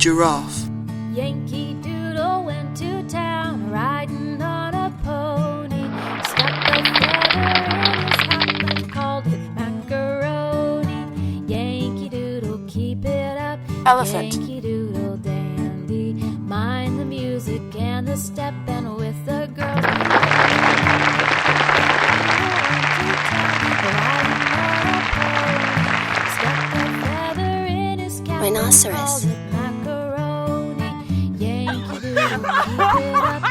Giraffe. Yankee Doodle went to town, riding on a pony. Stuck a feather in his hat and called it macaroni. Yankee Doodle, keep it up. Elephant. Yankee Doodle dandy, mind the music and the step, and with the girls Rhinoceros. Yankee Doodle, keep it up.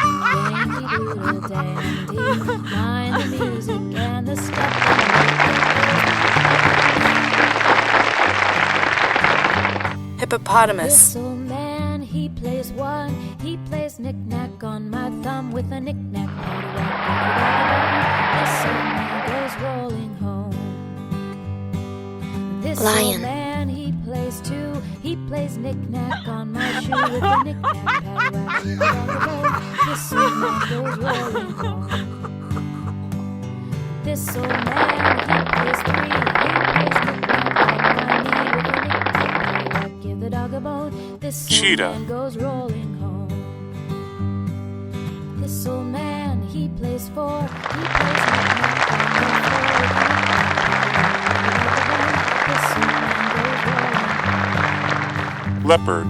Yankee Doodle dandy, mind the music and the step. Hippopotamus. This old man, he plays one. He plays knick-knack on my thumb with a knick-knack paddywhack. This old man goes rolling home. This Lion. old man, he plays two. He plays knick-knack on my shoe with a knick-knack paddywhack. This old man goes rolling home. This old man, he plays three. He plays knick-knack on my knee with a knick-knack paddywhack. Give the dog a bone. This Cheetah. old man goes rolling home. This old man, he plays four. He plays knick-knack on my floor with a knick-knack paddywhack. This old man goes rolling home. Leopard.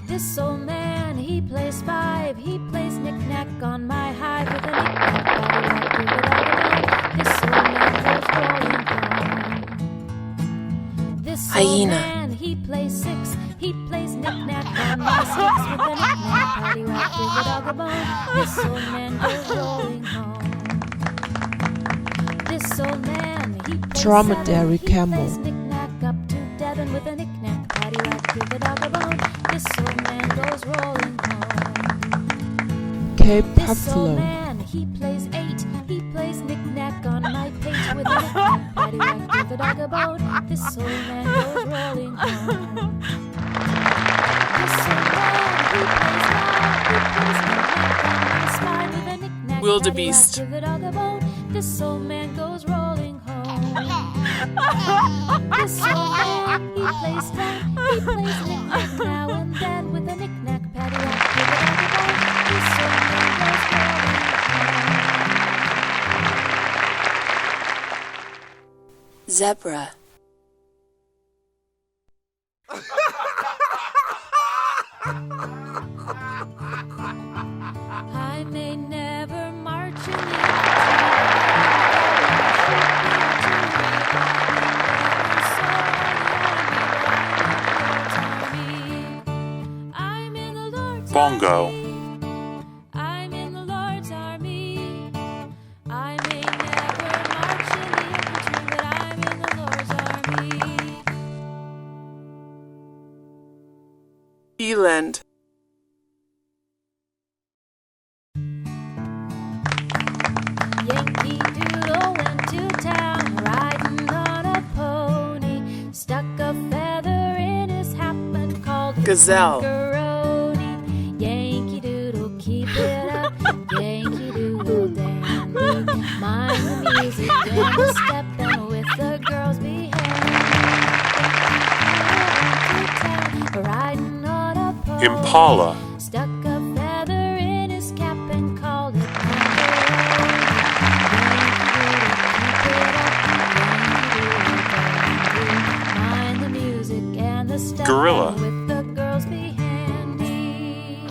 This old man, he plays five. He plays knick-knack on my hive with a knick-knack paddywhack. Give it all away. This old man goes rolling home. This old Hyena. man, he plays six. He plays knick-knack on my sticks with a knick-knack paddywhack. Give it all a bone. This old man goes rolling home. This old man, he plays Dromedary seven. Camel. He plays knick-knack up to Devon with a knick-knack paddywhack. Give the dog a bone. This old man goes rolling home. Cape This old Buffalo. man, he plays eight. He plays knick-knack on my pate with a knick-knack paddywhack. Give the dog a bone. This old man goes rolling home. This old man, he plays nine. He plays knick-knack on my spine with a knick-knack Wildebeest. paddywhack. Give the dog a bone. This old man goes rolling home. This old man, he plays ten. He plays knick-knack now and then with a knick-knack paddywhack. Give the dog a bone. This old man goes rolling home. Zebra. I may never march in the I'm in the Lord's Bongo. army. I'm in the Lord's army. I may never march in the infantry, but I'm in the Lord's army. Eland. Yankee Doodle went to town, riding on a pony. Stuck a feather in his hat and called it Gazelle. macaroni. Yankee Doodle, keep it up. Yankee Doodle dandy, mind the music and the step, and with the girls behind. Riding on a pony. Impala. Stuck a feather in his cap and called it macaroni. Mind the music and the step, Gorilla. and with the girls be handy.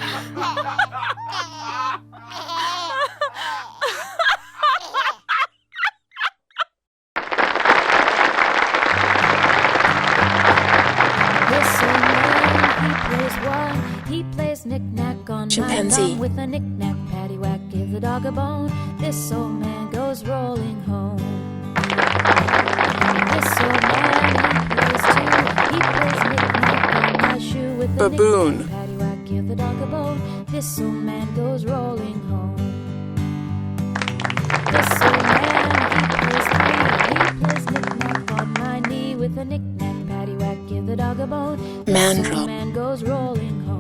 This old man, he plays one. He plays knick-knack on my Chimpanzee. thumb with a knick-knack paddywhack. Give the dog a bone. This old man goes rolling home. This old man, he plays two. He plays knick-knack on my shoe with a Baboon. knick-knack paddywhack. Give the dog a bone. This old man goes rolling home. This old man, he plays three. He plays knick-knack on my knee with a knick-knack paddywhack. Give the dog a bone. This Mandrill. old man goes rolling home.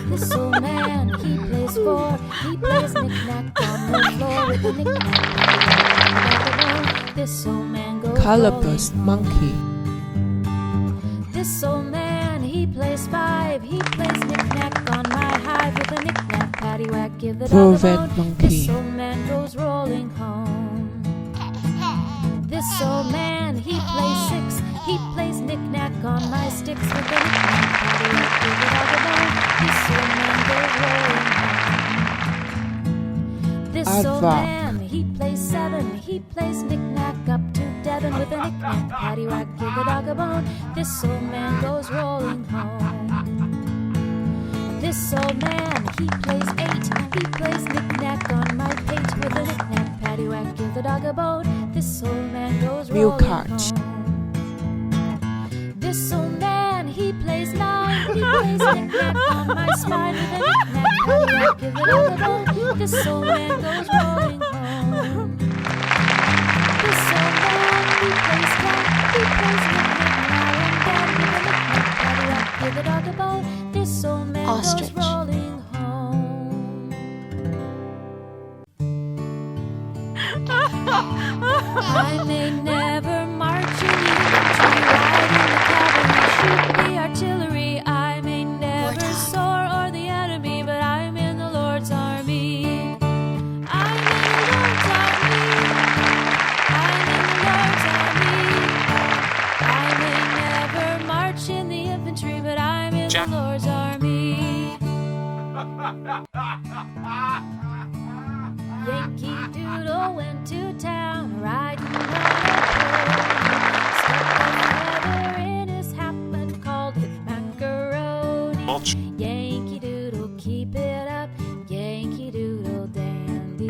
This old man, he plays four. He plays knick-knack on the floor with a knick-knack paddywhack. This old man goes Colobus rolling home. Monkey. This old man, he plays 5. He plays knick-knack on my hive with a knick-knack, paddywhack, give the dog a Vervet bone. monkey. This old man goes rolling home. This old man, he plays 6. He plays knick-knack on my sticks with a knick-knack, paddywhack, give the dog a bone. This old man goes rolling home. This old Aardvark. man, he plays 7. He plays knick-knack up to Devon with a knick-knack, paddywhack, give the dog a bone. This old man goes rolling home. This old man, he plays 8. He plays knick-knack on my pate with a knick-knack, paddywhack, give the dog a bone. This old man goes rolling Meerkat. home. This old man, he plays 9. He plays knick-knack on my spine with a knick-knack, paddywhack, give the dog a bone. This old man goes rolling home. This old man, he plays 10. He plays knick-knack now and then with a knick-knack, paddywhack, give the dog a bone. This old man Ostrich. goes rolling home. I may never march in the infantry, ride in the cavalry, shoot the artillery. I may never Warthog. soar o'er the enemy, but I'm in the Lord's army. I'm in the Lord's army. I'm in the Lord's army. I may never march in the infantry, but I'm in the Lord's army. Yankee Doodle went to town, riding on a pony. Stuck a feather in his hat and called it macaroni. Yankee Doodle, keep it up. Yankee Doodle dandy.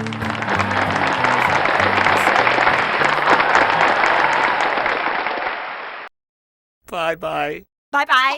Bye-bye. Bye-bye.